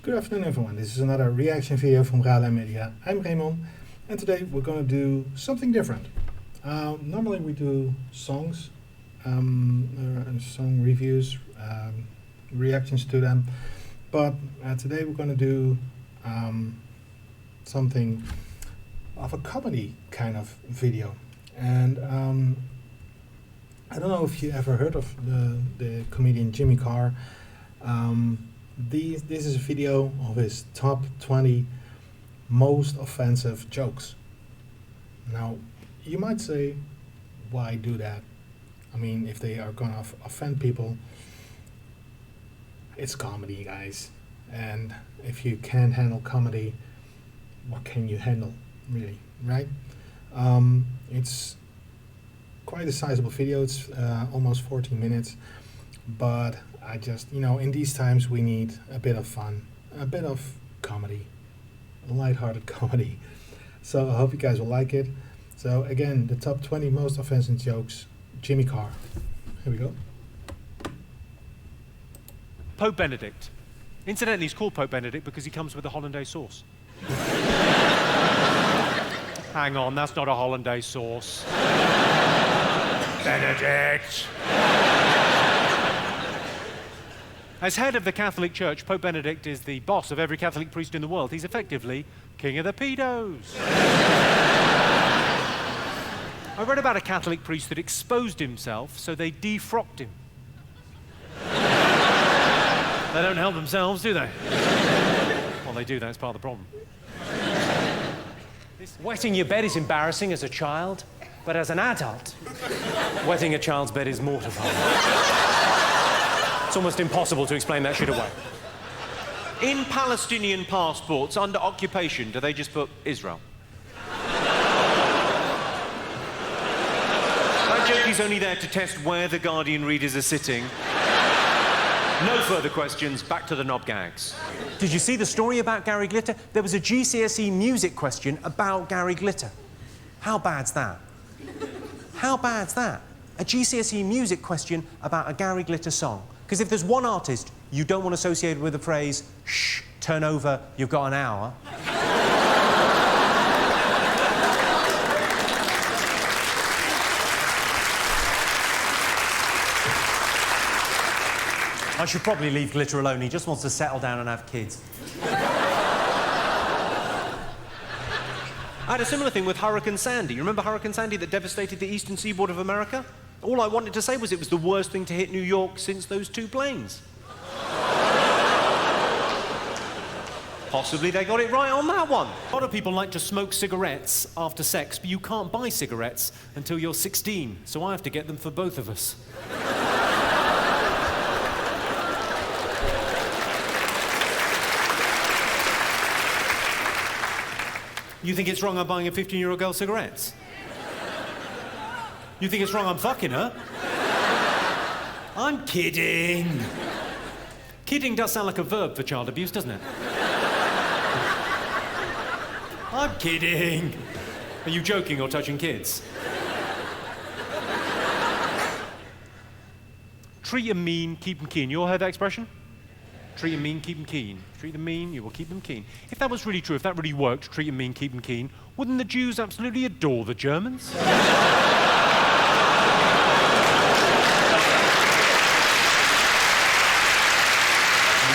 Good afternoon everyone, this is another reaction video from RaLei Media. I'm Raymond and today we're going to do something different. Normally we do songs, song reviews, reactions to them, but today we're going to do something of a comedy kind of video. And I don't know if you ever heard of the comedian Jimmy Carr. This is a video of his top 20 most offensive jokes. Now, you might say, why do that? I mean, if they are gonna offend people, it's comedy, guys. And if you can't handle comedy, what can you handle, really, right? It's quite a sizable video. It's almost 14 minutes, but I just, in these times we need a bit of fun, a bit of comedy, lighthearted comedy. So I hope you guys will like it. So again, the top 20 most offensive jokes, Jimmy Carr. Here we go. Pope Benedict. Incidentally, he's called Pope Benedict because he comes with a hollandaise sauce. Hang on, that's not a hollandaise sauce. Benedict! As head of the Catholic Church, Pope Benedict is the boss of every Catholic priest in the world. He's effectively king of the pedos. I read about a Catholic priest that exposed himself, so they defrocked him. They don't help themselves, do they? Well, they do, that's part of the problem. Wetting your bed is embarrassing as a child, but as an adult, wetting a child's bed is mortifying. It's almost impossible to explain that shit away. In Palestinian passports under occupation, do they just put Israel? That joke is only there to test where the Guardian readers are sitting. No further questions, back to the knob gags. Did you see the story about Gary Glitter? There was a GCSE music question about Gary Glitter. How bad's that? How bad's that? A GCSE music question about a Gary Glitter song. Because if there's one artist you don't want associated with the phrase, shh, turn over, you've got an hour. I should probably leave Glitter alone. He just wants to settle down and have kids. I had a similar thing with Hurricane Sandy. You remember Hurricane Sandy that devastated the eastern seaboard of America? All I wanted to say was it was the worst thing to hit New York since those two planes. Possibly they got it right on that one. A lot of people like to smoke cigarettes after sex, but you can't buy cigarettes until you're 16, so I have to get them for both of us. You think it's wrong I'm buying a 15-year-old girl cigarettes? You think it's wrong I'm fucking her? I'm kidding. Kidding does sound like a verb for child abuse, doesn't it? I'm kidding. Are you joking or touching kids? Treat 'em mean, keep 'em keen. You all heard that expression? Treat 'em mean, keep 'em keen. Treat them mean, you will keep them keen. If that was really true, if that really worked, treat 'em mean, keep 'em keen, wouldn't the Jews absolutely adore the Germans?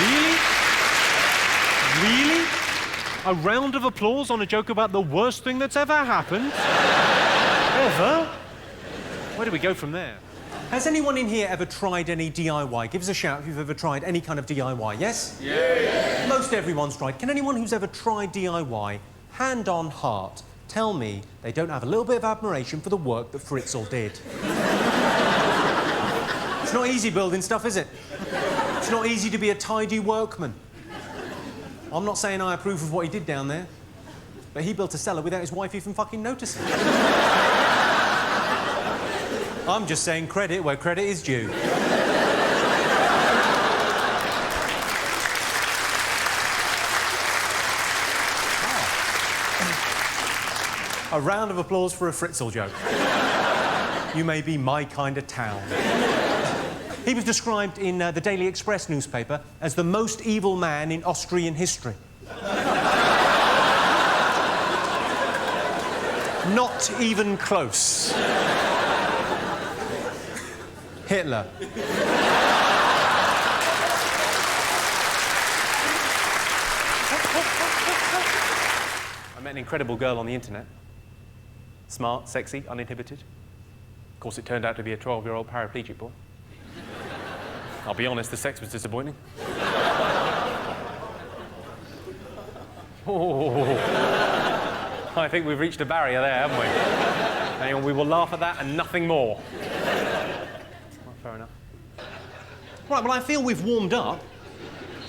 Really? Really? A round of applause on a joke about the worst thing that's ever happened? Ever? Where do we go from there? Has anyone in here ever tried any DIY? Give us a shout if you've ever tried any kind of DIY, yes? Yeah. Most everyone's tried. Can anyone who's ever tried DIY, hand on heart, tell me they don't have a little bit of admiration for the work that Fritzl did? It's not easy building stuff, is it? It's not easy to be a tidy workman. I'm not saying I approve of what he did down there, but he built a cellar without his wife even fucking noticing. I'm just saying credit where credit is due. A round of applause for a Fritzl joke. You may be my kind of town. He was described in the Daily Express newspaper as the most evil man in Austrian history. Not even close. Hitler. I met an incredible girl on the internet. Smart, sexy, uninhibited. Of course, it turned out to be a 12-year-old paraplegic boy. I'll be honest, the sex was disappointing. Oh, I think we've reached a barrier there, haven't we? And we will laugh at that and nothing more. Well, fair enough. Right, well, I feel we've warmed up.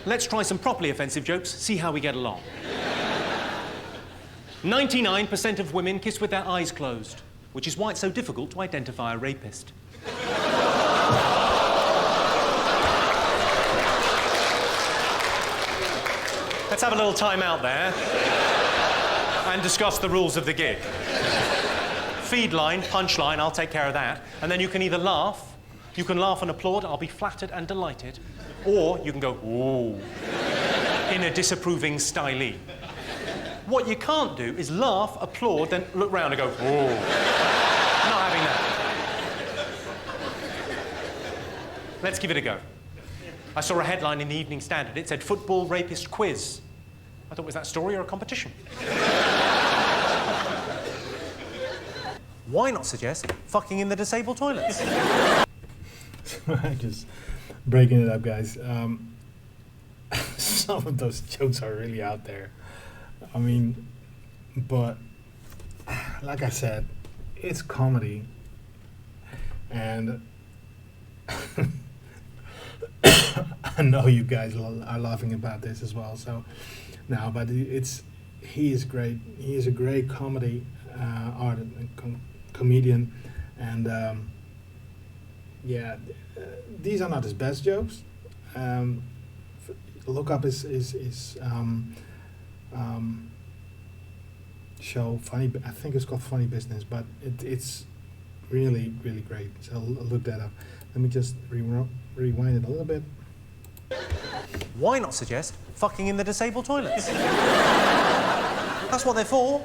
Let's try some properly offensive jokes, see how we get along. 99% of women kiss with their eyes closed, which is why it's so difficult to identify a rapist. Let's have a little time out there and discuss the rules of the gig. Feed line, punch line, I'll take care of that. And then you can either laugh, you can laugh and applaud, I'll be flattered and delighted, or you can go, ooh, in a disapproving stylee. What you can't do is laugh, applaud, then look round and go, ooh. Not having that. Let's give it a go. I saw a headline in the Evening Standard. It said, football rapist quiz. I thought, was that story or a competition? Why not suggest fucking in the disabled toilets? Just breaking it up, guys. Some of those jokes are really out there. I mean, but like I said, it's comedy, and I know you guys are laughing about this as well. So now, but he is great. He is a great comedy artist, comedian, and yeah, these are not his best jokes. Look up his show, funny. I think it's called Funny Business, but it's really, really great. So I'll look that up. Let me just rewind it a little bit. Why not suggest fucking in the disabled toilets? That's what they're for.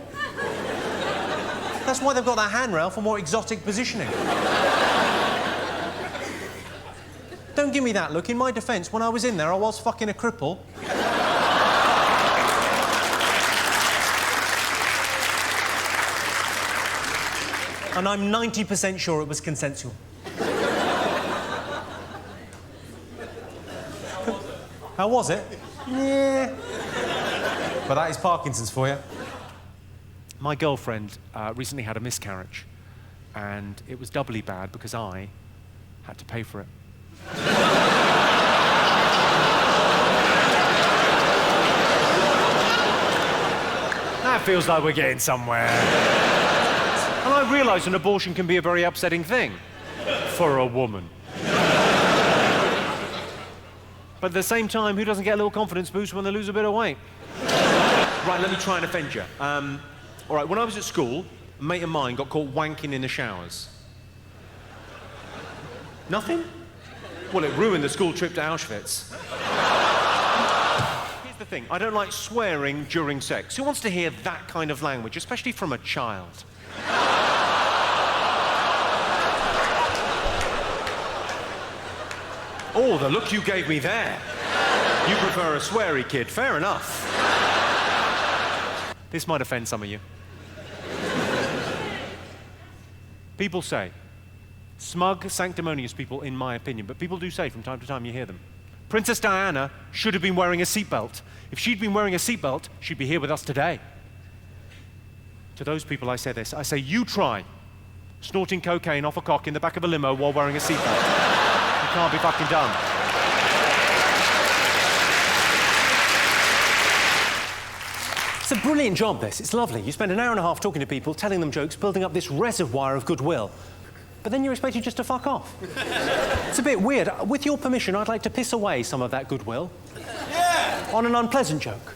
That's why they've got that handrail for more exotic positioning. Don't give me that look. In my defence, when I was in there, I was fucking a cripple. And I'm 90% sure it was consensual. How was it? Yeah. But that is Parkinson's for you. My girlfriend recently had a miscarriage, and it was doubly bad because I had to pay for it. That feels like we're getting somewhere. And I realise an abortion can be a very upsetting thing for a woman. But at the same time, who doesn't get a little confidence boost when they lose a bit of weight? Right, let me try and offend you. All right, when I was at school, a mate of mine got caught wanking in the showers. Nothing? Well, it ruined the school trip to Auschwitz. Here's the thing, I don't like swearing during sex. Who wants to hear that kind of language, especially from a child? Oh, the look you gave me there. You prefer a sweary kid, fair enough. This might offend some of you. People say, smug, sanctimonious people, in my opinion, but people do say from time to time you hear them, Princess Diana should have been wearing a seatbelt. If she'd been wearing a seatbelt, she'd be here with us today. To those people I say this, I say, you try snorting cocaine off a cock in the back of a limo while wearing a seatbelt. You can't be fucking done. It's a brilliant job, this. It's lovely. You spend an hour and a half talking to people, telling them jokes, building up this reservoir of goodwill. But then you're expected just to fuck off. It's a bit weird. With your permission, I'd like to piss away some of that goodwill. Yeah! On an unpleasant joke.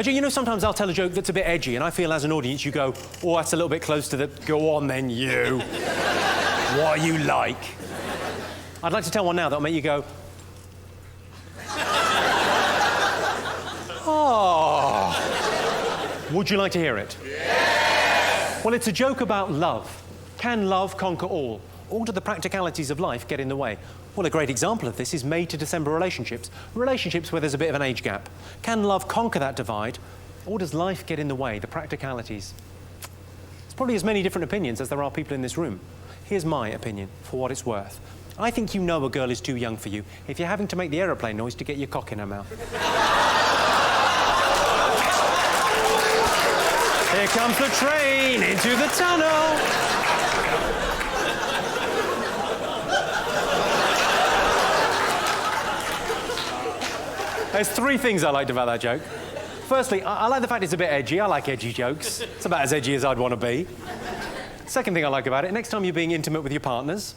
You know, sometimes I'll tell a joke that's a bit edgy, and I feel as an audience you go, oh, that's a little bit close to the... Go on then, you. What you like? I'd like to tell one now that'll make you go... Oh. Would you like to hear it? Yes! Well, it's a joke about love. Can love conquer all? Or do the practicalities of life get in the way? Well, a great example of this is May to December relationships. Relationships where there's a bit of an age gap. Can love conquer that divide? Or does life get in the way, the practicalities? There's probably as many different opinions as there are people in this room. Here's my opinion, for what it's worth. I think you know a girl is too young for you if you're having to make the aeroplane noise to get your cock in her mouth. Here comes the train into the tunnel. There's three things I liked about that joke. Firstly, I like the fact it's a bit edgy. I like edgy jokes. It's about as edgy as I'd want to be. Second thing I like about it, next time you're being intimate with your partners...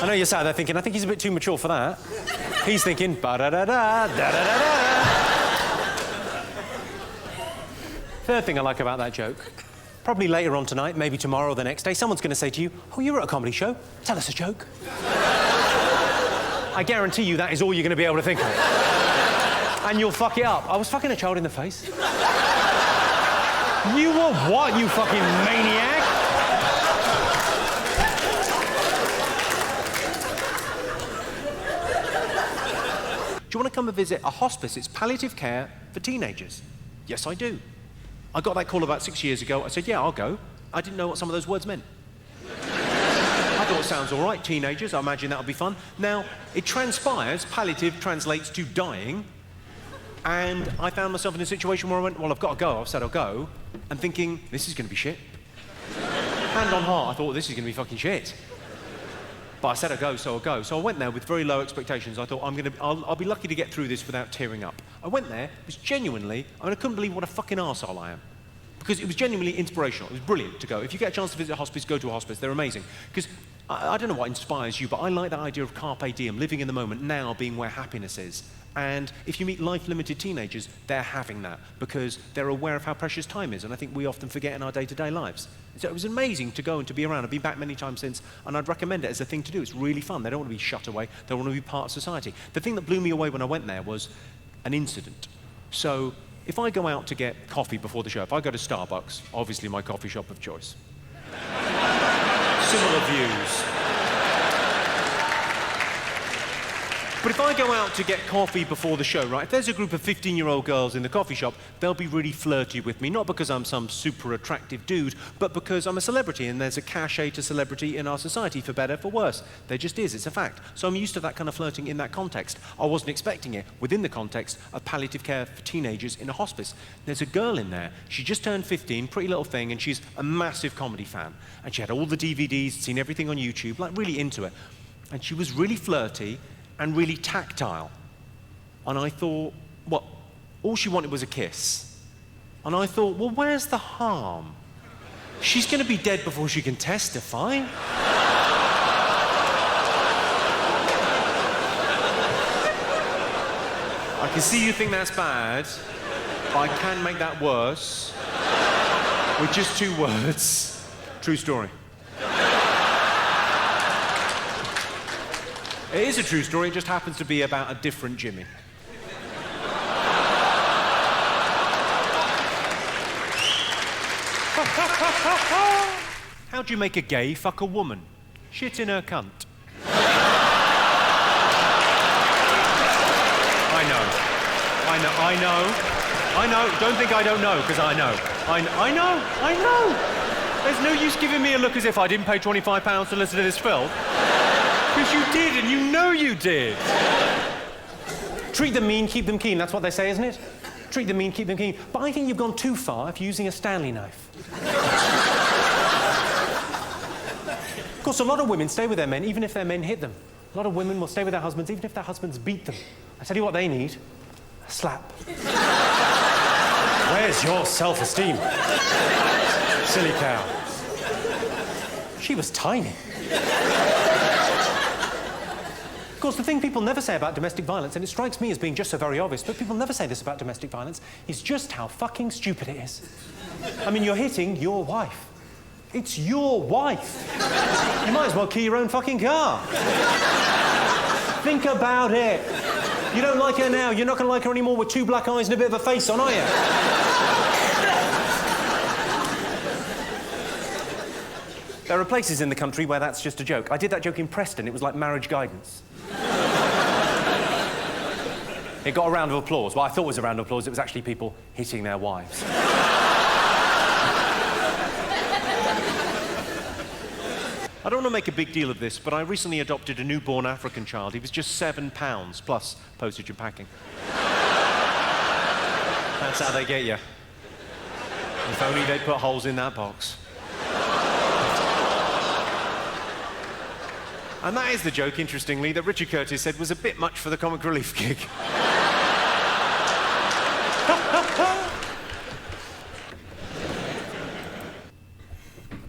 I know you're sat there thinking, I think he's a bit too mature for that. He's thinking, ba-da-da-da, da-da-da-da. Third thing I like about that joke, probably later on tonight, maybe tomorrow or the next day, someone's going to say to you, oh, you were at a comedy show. Tell us a joke. I guarantee you that is all you're going to be able to think of. And you'll fuck it up. I was fucking a child in the face. You were what, you fucking maniac? Do you want to come and visit a hospice? It's palliative care for teenagers. Yes, I do. I got that call about 6 years ago. I said, yeah, I'll go. I didn't know what some of those words meant. I thought it sounds all right, teenagers. I imagine that'll be fun. Now, it transpires, palliative translates to dying, and I found myself in a situation where I went, well, I've got to go. I've said I'll go, and thinking, this is going to be shit. Hand on heart, I thought, this is going to be fucking shit. But I said I'll go, so I'll go. So I went there with very low expectations. I thought, I'll be lucky to get through this without tearing up. I went there, it was genuinely, I couldn't believe what a fucking arsehole I am. Because it was genuinely inspirational. It was brilliant to go. If you get a chance to visit a hospice, go to a hospice. They're amazing. Because I don't know what inspires you, but I like that idea of carpe diem, living in the moment, now being where happiness is. And if you meet life-limited teenagers, they're having that because they're aware of how precious time is, and I think we often forget in our day-to-day lives. So it was amazing to go and to be around. I've been back many times since, and I'd recommend it as a thing to do. It's really fun. They don't want to be shut away. They want to be part of society. The thing that blew me away when I went there was an incident. So if I go out to get coffee before the show, if I go to Starbucks, obviously my coffee shop of choice. Similar views. But if I go out to get coffee before the show, right, if there's a group of 15-year-old girls in the coffee shop, they'll be really flirty with me, not because I'm some super attractive dude, but because I'm a celebrity and there's a cachet to celebrity in our society, for better, for worse. There just is, it's a fact. So I'm used to that kind of flirting in that context. I wasn't expecting it within the context of palliative care for teenagers in a hospice. There's a girl in there, she just turned 15, pretty little thing, and she's a massive comedy fan. And she had all the DVDs, seen everything on YouTube, like really into it. And she was really flirty, and really tactile. And I thought, well, all she wanted was a kiss. And I thought, well, where's the harm? She's going to be dead before she can testify. I can see you think that's bad, but I can make that worse with just 2 words. True story. It is a true story, it just happens to be about a different Jimmy. How do you make a gay fuck a woman? Shit in her cunt. I know. Don't think I don't know, because I know. I know. There's no use giving me a look as if I didn't pay £25 to listen to this film. Because you did, and you know you did. Treat them mean, keep them keen. That's what they say, isn't it? Treat them mean, keep them keen. But I think you've gone too far if you're using a Stanley knife. Of course, a lot of women stay with their men even if their men hit them. A lot of women will stay with their husbands even if their husbands beat them. I tell you what they need. A slap. Where's your self-esteem? Silly cow. She was tiny. Of course, the thing people never say about domestic violence, and it strikes me as being just so very obvious, but people never say this about domestic violence, is just how fucking stupid it is. I mean, you're hitting your wife. It's your wife. You might as well key your own fucking car. Think about it. You don't like her now, you're not going to like her anymore with 2 black eyes and a bit of a face on, are you? There are places in the country where that's just a joke. I did that joke in Preston. It was like marriage guidance. It got a round of applause. Well, I thought it was a round of applause. It was actually people hitting their wives. I don't want to make a big deal of this, but I recently adopted a newborn African child. He was just £7, plus postage and packing. That's how they get you. If only they'd put holes in that box. And that is the joke, interestingly, that Richard Curtis said was a bit much for the comic relief gig.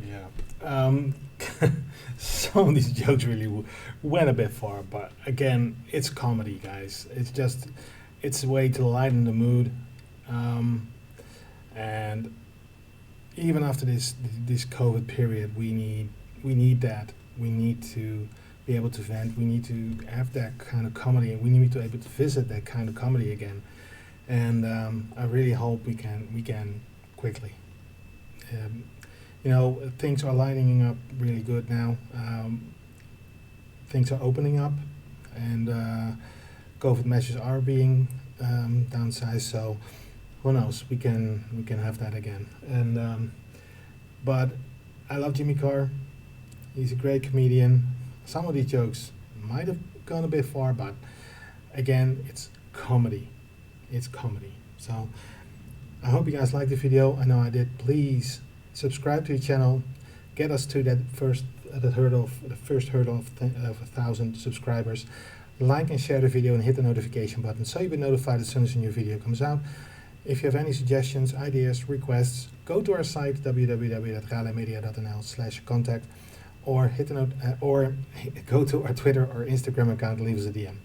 Yeah. Some of these jokes really went a bit far, but again, it's comedy, guys. It's a way to lighten the mood. And even after this COVID period, we need that. We need to be able to vent. We need to have that kind of comedy, and we need to be able to visit that kind of comedy again. And I really hope we can quickly. You know, things are lining up really good now. Things are opening up, and COVID measures are being downsized. So who knows? We can have that again. And but I love Jimmy Carr. He's a great comedian. Some of these jokes might have gone a bit far, but again, it's comedy. It's comedy. So I hope you guys liked the video. I know I did. Please subscribe to the channel. Get us to the first hurdle of 1,000 subscribers. Like and share the video and hit the notification button so you'll be notified as soon as a new video comes out. If you have any suggestions, ideas, requests, go to our site www.raleimedia.nl/contact. Or hit the note, or go to our Twitter or Instagram account and leave us a DM.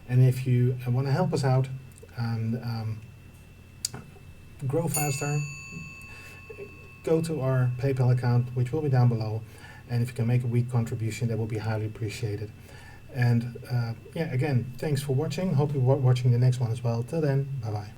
And if you want to help us out and grow faster, go to our PayPal account, which will be down below. And if you can make a week contribution, that will be highly appreciated. And yeah, again, thanks for watching. Hope you're watching the next one as well. Till then, bye bye.